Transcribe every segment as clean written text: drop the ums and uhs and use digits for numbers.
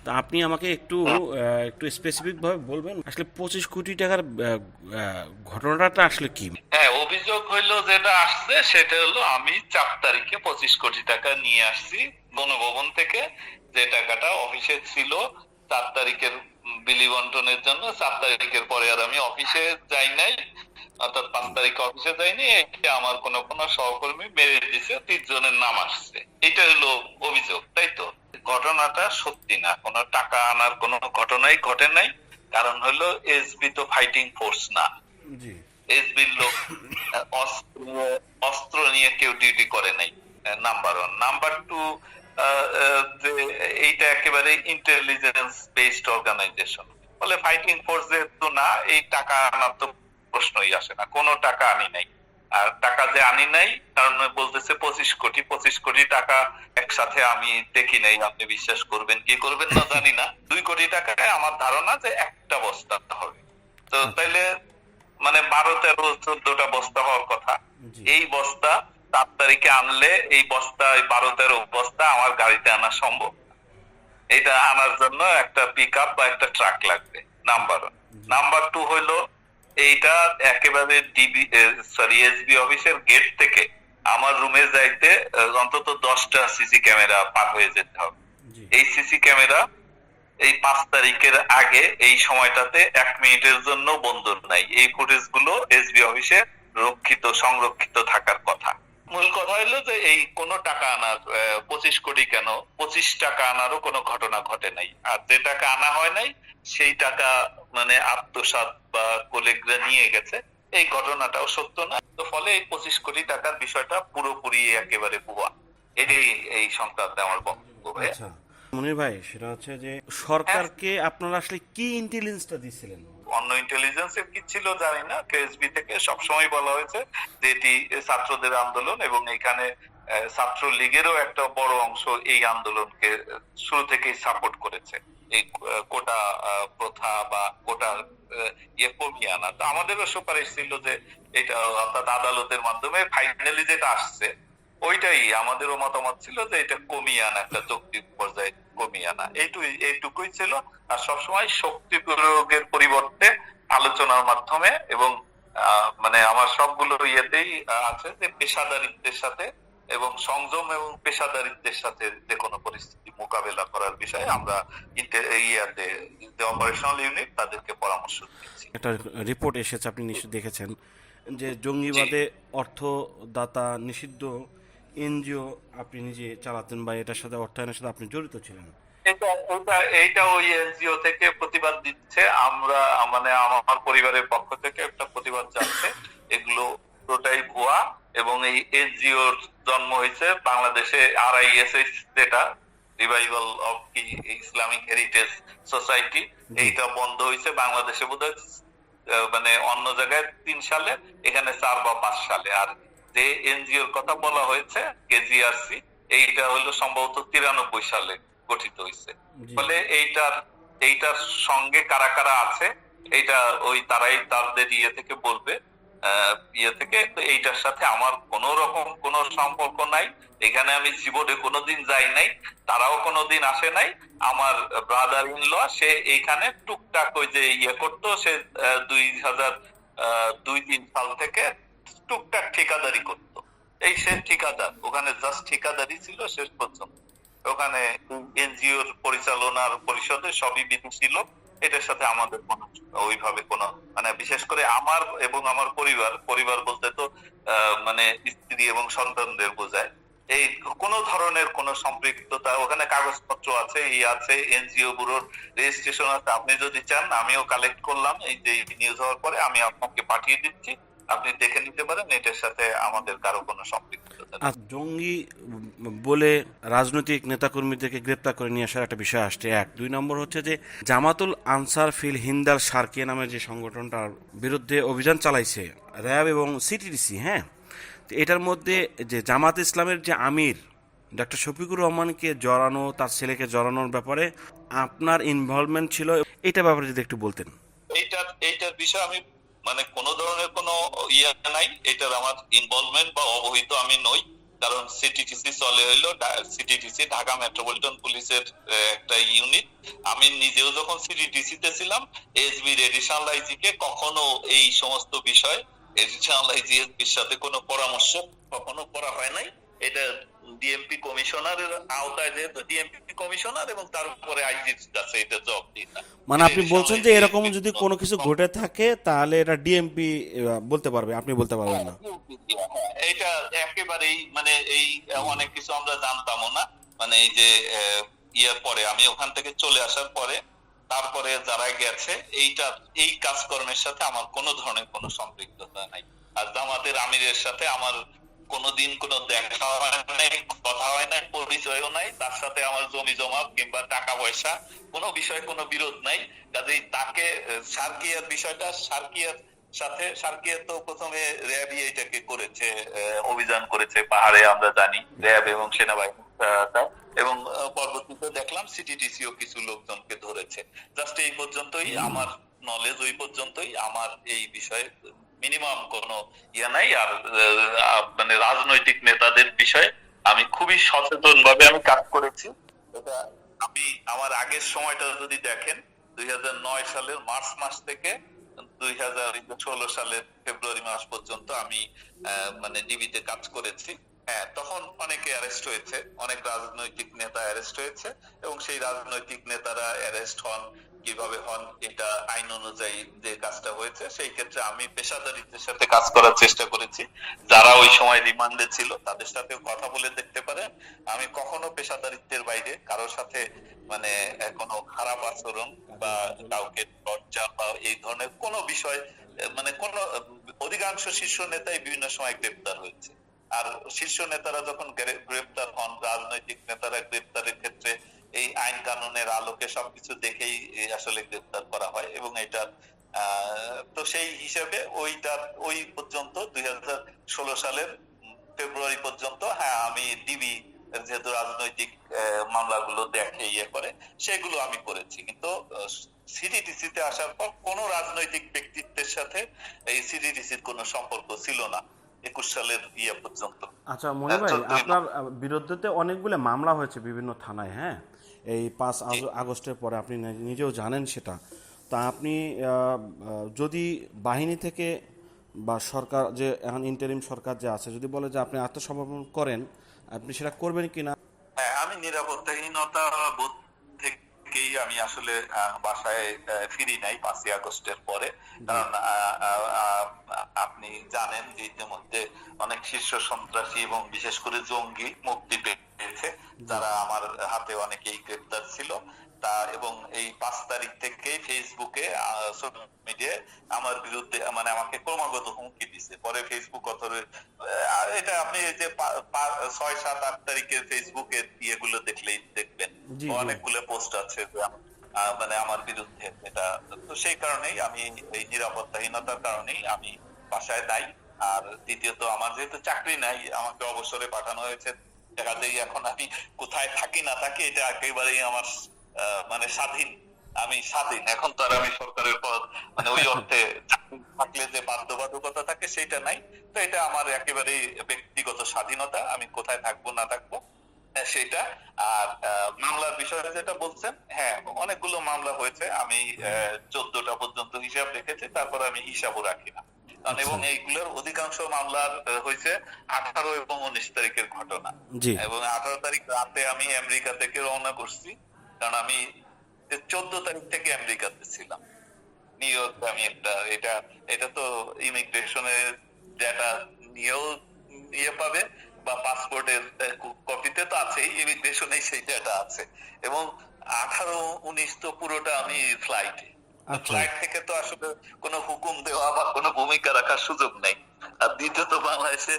তা আপনি আমাকে একটু একটু স্পেসিফিক ভাবে বলবেন আসলে 25 কোটি টাকার ঘটনাটা আসলে কি? হ্যাঁ, অভিযোগ হইলো যেটা আসছে সেটা হলো আমি 4 তারিখে 25 কোটি টাকা নিয়ে আসছি গণভবন থেকে। যে টাকাটা অফিসে ছিল 4 তারিখের বিলি বন্টনের জন্য। 4 তারিখের পরে আর আমি অফিসে যাই নাই, অর্থাৎ 5 তারিখে অফিসে যাইনি। এটা আমার কোনো সহকর্মী মেরে দিছে, 30 জনের নাম আসছে। এটা হলো অভিযোগ, তাই তো? ঘটনাটা সত্যি না, কোনো টাকা আনার কোনো ঘটনাই ঘটে নাই। কারণ হলো এসবি তো ফাইটিং ফোর্স না, জি। এসবির লোক অস্ত্র অস্ত্র নিয়ে কেউ ডিউটি করে নাই, নাম্বার ওয়ান। নাম্বার টু, যে এইটা একেবারে ইন্টেলিজেন্স বেসড অর্গানাইজেশন, ফলে ফাইটিং ফোর্স যেহেতু না, এই টাকা আনার তো প্রশ্নই আসে না। কোনো টাকা আনি নাই। আর টাকা যে আনি নাই, কারণ বলতেছে 25 কোটি, 25 কোটি টাকা একসাথে আমি দেখি নাই। আপনি বিশ্বাস করবেন কি করবেন না জানি না, 2 কোটি টাকায় আমার ধারণা যে একটা বস্তা হবে। তো আচ্ছা। তাইলে মানে 12, 13, 14টা বস্তা হওয়ার কথা। জি। এই বস্তা 7 তারিখে আনলে এই বস্তা, এই 12, 13 বস্তা আমার গাড়িতে আনা সম্ভব। এটা আনার জন্য একটা পিক আপ বা একটা ট্রাক লাগবে, নাম্বার ওয়ান। জি। নাম্বার টু হইলো এইটা একেবারে ডিবি, সরি, এসবি অফিসের গেট থেকে আমার রুমে যাইতে অন্তত 10টা সিসি ক্যামেরা পার হয়ে যেতে হবে। জি। এই সিসি ক্যামেরা এই 5 তারিখের আগে এই সময়টাতে 1 মিনিটের জন্য বন্ধ নাই। এই ফুটেজ গুলো এসবি অফিসে রক্ষিত, সংরক্ষিত থাকার কথা। মূল কথা হলো যে এই কোনো টাকা আনার 25 কোটি কেন, 25 টাকা আনারও কোনো ঘটনা ঘটে নাই। আর যে টাকা আনা হয় নাই সেই টাকা মানে আত্মসাৎ বা কলিগরা নিয়ে গেছে, এই ঘটনাটাও সত্য না। তো ফলে এই 25 কোটি টাকার বিষয়টা পুরোপুরি একেবারে ভুয়া। এটাই এই সংক্রান্তে আমার বক্তব্য। আচ্ছা, মনির ভাই, সেটা হচ্ছে যে হ্যাঁ, সরকারকে আপনারা আসলে কি ইন্টেলিজেন্সটা দিছিলেন? অন্য ইন্টেলিজেন্সের কি ছিল জানি না, কেএসবি থেকে সবসময় বলা হয়েছে যে এটি ছাত্রদের আন্দোলন, এবং এখানে ছাত্র লীগেরও একটা বড় অংশ এই আন্দোলনকে শুরু থেকেই সাপোর্ট করেছে। এই কোটা প্রথা বা কোটার ইয়ে কমিয়ে আনা। তো আমাদেরও সুপারিশ ছিল যে এটা, অর্থাৎ আদালতের মাধ্যমে ফাইনালি যেটা আসছে ওইটাই আমাদেরও মতামত ছিল যে এটা কমিয়ে আনা, একটা যৌক্তিক পর্যায়ে কমিয়ে আনা, এইটুকুই ছিল। আর সবসময় শক্তি প্রয়োগের পরিবর্তে আলোচনার মাধ্যমে, এবং মানে আমার সবগুলো ইয়েতেই আছে যে পেশাদারিত্বের সাথে এবং সংযম এবং পেশাদারিত্বের সাথে যে কোনো পরিস্থিতি মোকাবেলা করার বিষয়ে আমরা ইয়াতে যে অপারেশনাল ইউনিট তাদেরকে পরামর্শ দিচ্ছি। একটা রিপোর্ট এসেছে, আপনি নিশ্চয়ই দেখেছেন, যে জি। জঙ্গিবাদে অর্থদাতা নিষিদ্ধ এনজিও আপনি নিজে চালাতেন বা এটার সাথে অর্থায়নের সাথে আপনি জড়িত ছিলেন। এইটা ওই এনজিও থেকে প্রতিবাদ দিচ্ছে। আমরা মানে আমার পরিবারের পক্ষ থেকে একটা প্রতিবাদ যাচ্ছে, এগুলো পুরোটাই ভুয়া। এবং এই এনজিওর জন্ম হয়েছে বাংলাদেশে আরআইএসএস, যেটা রিভাইভাল অফ কি ইসলামিক হেরিটেজ সোসাইটি, জি। এইটা বন্ধ হয়েছে বাংলাদেশে বোধহয় মানে অন্য জায়গায় 3 সালে, এখানে 4 বা 5 সালে। আর যে এনজিওর কথা বলা হয়েছে কেজিআরসি, এইটা হলো সম্ভবত 93 সালে গঠিত হয়েছে। জি। ফলে এইটার সঙ্গে কারা কারা আছে এইটা ওই তারাই তাদের ইয়ে থেকে বলবে। ইয়ে থেকে তো এইটার সাথে আমার কোন রকম কোনো সম্পর্ক নাই। এখানে আমি জীবনে কোনোদিন যাই নাই, তারাও কোনোদিন আসে নাই। আমার ব্রাদার ইন ল সে এইখানে টুকটাক ওই যে ইয়ে করতো, সে 2002-3 সাল থেকে টুকটাক ঠিকাদারি করতো। এই সে ঠিকাদার, ওখানে জাস্ট ঠিকাদারি ছিল শেষ পর্যন্ত। ওখানে এনজিওর পরিচালনার পরিষদে সবই বিদেশি লোক। এটার সাথে আমাদের কোনো ওইভাবে কোনো মানে বিশেষ করে আমার এবং আমার পরিবার, পরিবার বলতে তো মানে স্ত্রী এবং সন্তানদের বোঝায়, এই কোনো ধরনের কোনো সম্পৃক্ততা ওখানে কাগজপত্র আছে, এই আছে, এনজিও ব্যুরোর রেজিস্ট্রেশন আছে। আপনি যদি চান আমিও কালেক্ট করলাম, এই যে নিউজ হওয়ার পরে আমি আপনাকে পাঠিয়ে দিচ্ছি, আপনি দেখে নিতে পারেন। এটার সাথে আমাদের কারো কোনো সম্পৃক্ততা নেই। আর জঙ্গি বলে রাজনৈতিক নেতাকর্মীদেরকে গ্রেপ্তার করে নিয়ে আসার একটা বিষয় আসছে, এক। দুই নম্বর হচ্ছে যে জামাতুল আনসার ফিল হিন্দাল সার্কিয়া নামের যে সংগঠনটার বিরুদ্ধে অভিযান চালাইছে র্যাব এবং সিটিডিসি, হ্যাঁ। তো এটার মধ্যে যে জামাত ইসলামের যে আমির ডক্টর শফিকুর রহমানকে জড়ানো, তার ছেলেকে জড়ানোর ব্যাপারে আপনার ইনভলভমেন্ট ছিল, এটা ব্যাপারে যদি একটু বলতেন। এইটার বিষয়ে আমি মানে কোন ধরনের কোনো ইয়ে নাই, এটার আমার ইনভলভমেন্ট বা অবহিত আমি নই। কারণ সিটিটিসি চলে হইলো, সিটিটিসি ঢাকা মেট্রোপলিটন পুলিশের একটা ইউনিট। আমি নিজেও যখন সিডিটিসি তে ছিলাম, এসবি এডিশনাল আইজি কে কখনো এই সমস্ত বিষয় এডিশনাল আইজি এর সাথে কোনো পরামর্শ কখনো করা হয় নাই। এটা ডিএমপি কমিশনারের আওতায়, যেহেতু ডিএমপি কমিশনার এবং তার উপরে আইজির কাছে এটা জব দিই না। মানে আপনি বলছেন যে এরকম যদি কোনো কিছু ঘটে থাকে তাহলে এটা ডিএমপি বলতে পারবে, আপনি বলতে পারবেন না? এটা একেবারেই মানে এই অনেক কিছু আমরা জানতামও না। মানে এই যে ইয়ের পরে আমি ওখান থেকে চলে আসার পরে তারপরে যারা গেছে এই কাজকর্মের সাথে আমার কোনো ধরনের কোনো সম্পৃক্ততা নাই। আর জামাতের আমিরের সাথে আমার কোনোদিন কোনো দেখা হয় নাই, কথা হয় নাই, পরিচয়ও নাই। তার সাথে আমার জমি জমা কিংবা টাকা পয়সা কোনো বিষয়ে কোনো বিরোধ নাই। কাজেই তাকে সার্কিয়ার বিষয়টা সার্কিয়া তো প্রথমে র্যাবই এটাকে করেছে, অভিযান করেছে পাহাড়ে, আমরা জানি র্যাব এবং সেনাবাহিনী, এবং পরবর্তীতে দেখলাম সিটিটিসিও কিছু লোকজনকে ধরেছে। জাস্ট এই পর্যন্তই আমার নলেজ, ওই পর্যন্তই আমার এই বিষয়ে মিনিমাম কোনো ইয়ে নাই। আর মানে রাজনৈতিক নেতাদের বিষয়ে আমি খুবই সচেতন ভাবে আমি কাজ করেছি। এটা আমি আমার আগের সময়টা যদি দেখেন, 2009 সালের মার্চ মাস থেকে 2016 সালের ফেব্রুয়ারি মাস পর্যন্ত আমি মানে ডিবিতে কাজ করেছি। হ্যাঁ, তখন অনেকে অ্যারেস্ট হয়েছে, অনেক রাজনৈতিক নেতা অ্যারেস্ট হয়েছে, এবং সেই রাজনৈতিক নেতারা অ্যারেস্ট হন কিভাবে হন, এটা আইন অনুযায়ী যে কাজটা হয়েছে, সেই ক্ষেত্রে আমি পেশাদারিত্বের সাথে কাজ করার চেষ্টা করেছি। যারা ওই সময় রিমান্ডে ছিল তাদের সাথেও কথা বলে দেখতে পারেন। আমি কখনো পেশাদারিত্বের বাইরে কারোর সাথে মানে কোনো খারাপ আচরণ বা কাউকে লজ্জা বা এই ধরনের কোনো বিষয় মানে কোন, অধিকাংশ শীর্ষ নেতাই বিভিন্ন সময় গ্রেপ্তার হয়েছে। আর শীর্ষ নেতারা যখন গ্রেপ্তার হন, রাজনৈতিক নেতারা গ্রেপ্তারের ক্ষেত্রে এই আইন কানুনের আলোকে সবকিছু দেখেই আসলে গ্রেপ্তার করা হয়। এবং এটা তো সেই হিসেবে ওই পর্যন্ত 2016 সালের ফেব্রুয়ারি পর্যন্ত, হ্যাঁ, আমি ডিবি যেহেতু রাজনৈতিক মামলাগুলো দেখে ইয়ে করে, সেগুলো আমি করেছি। কিন্তু সিডিটিসি তে আসার পর কোন রাজনৈতিক ব্যক্তিত্বের সাথে এই সিডিটিসির কোনো সম্পর্ক ছিল না 21 সালের ইয়ে পর্যন্ত। আচ্ছা মনি ভাই, আপনার বিরুদ্ধে অনেকগুলো মামলা হয়েছে বিভিন্ন থানায়, হ্যাঁ, এই 5 আগস্টের পরে, আপনি নিজেও জানেন সেটা। তা আপনি যদি বাহিনী থেকে বা সরকার যে এখন ইন্টারিম সরকার যে আছে যদি বলে যে আপনি আত্মসমর্পণ করেন, আপনি সেটা করবেন কিনা? হ্যাঁ, আমি নিরাপত্তাহীনতা বোধ থেকেই আমি আসলে বাসায় ফিরি নাই 5ই আগস্টের পরে। কারণ আপনি জানেন যে ইতিমধ্যে অনেক শীর্ষ সন্ত্রাসী এবং বিশেষ করে জঙ্গি মুক্তি পেয়েছে, যারা আমার হাতে অনেকেই গ্রেপ্তার ছিল। এবং এই 5 তারিখ থেকে ফেসবুকে সোশ্যাল মিডিয়ায় আমার বিরুদ্ধে মানে আমাকে ক্রমাগত হুমকি দিচ্ছে। পরে ফেসবুক এটা আপনি যে 6, 7, 8 তারিখের ফেসবুকের ইয়েগুলো দেখলেই দেখবেন অনেকগুলো পোস্ট আছে মানে আমার বিরুদ্ধে। এটা তো সেই কারণেই আমি এই নিরাপত্তাহীনতার কারণেই আমি বাসায় নাই। আর দ্বিতীয়ত আমার যেহেতু চাকরি নাই, আমাকে অবসরে পাঠানো হয়েছে, কাজেই এখন আমি কোথায় থাকি না থাকি এটা একেবারেই আমার মানে স্বাধীন। আমি স্বাধীন এখন, তো আর আমি সরকারের পদ মানে ওই অর্থে থাকলে যে বাধ্যবাধকতা থাকে সেটা নাই। তো এটা আমার একেবারেই ব্যক্তিগত স্বাধীনতা, আমি কোথায় থাকবো না থাকবো সেটা। আর মামলার বিষয়ে যেটা বলছেন, হ্যাঁ, অনেকগুলো মামলা হয়েছে। আমি 14টা পর্যন্ত হিসাব রেখেছি, তারপর আমি হিসাবও রাখি না। এবং এইগুলোর অধিকাংশ মামলার হয়েছে 18 এবং 19 তারিখের ঘটনা। এবং 18 তারিখ রাতে আমি আমেরিকা থেকে রওনা করছি, কারণ আমি 14 তারিখ থেকে আমেরিকাতে ছিলাম, নিউ ইয়র্কে। আমি এটা তো ইমিগ্রেশনের ডেটা নিয়েও ইয়ে পাবে, বা পাসপোর্টের কপিতে তো আছেই, ইমিগ্রেশনে সেই ডেটা আছে। এবং 18, 19 তো পুরোটা আমি ফ্লাইটে। ফ্লাইট থেকে তো আসলে কোনো হুকুম দেওয়া বা কোনো ভূমিকা রাখার সুযোগ নেই। আর দ্বিতীয়ত বাংলাদেশে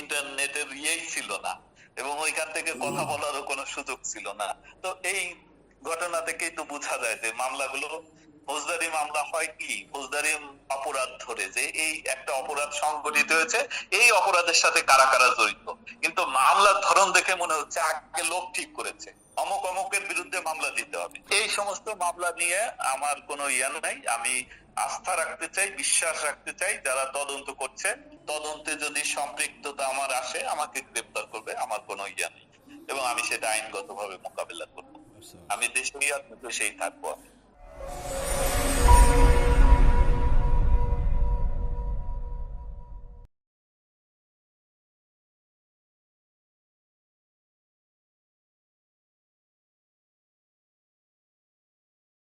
ইন্টারনেটের ইয়েই ছিল না, এবং ওইখান থেকে কথা বলারও কোনো সুযোগ ছিল না। তো এই ঘটনা থেকেই তো বোঝা যায় যে মামলাগুলো ফৌজদারি মামলা হয় কি, ফৌজদারি অপরাধ ধরে যে এই একটা অপরাধ সংঘটিত হয়েছে, এই অপরাধের সাথে কারা কারা জড়িত। কিন্তু মামলার ধরন দেখে মনে হচ্ছে আগে লোক ঠিক করেছে, অমুক অমুকের বিরুদ্ধে মামলা দিতে হবে। এই সমস্ত মামলা নিয়ে আমার কোনো ইয়া নাই। আমি আস্থা রাখতে চাই, বিশ্বাস রাখতে চাই যারা তদন্ত করছে, তদন্তে যদি সম্পৃক্ততা আমার আসে আমাকে গ্রেফতার করবে, আমার কোনো ইয়া নেই, এবং আমি সেটা আইনগতভাবে মোকাবেলা করবো। আমি দেশেই আর দেশেই থাকবো।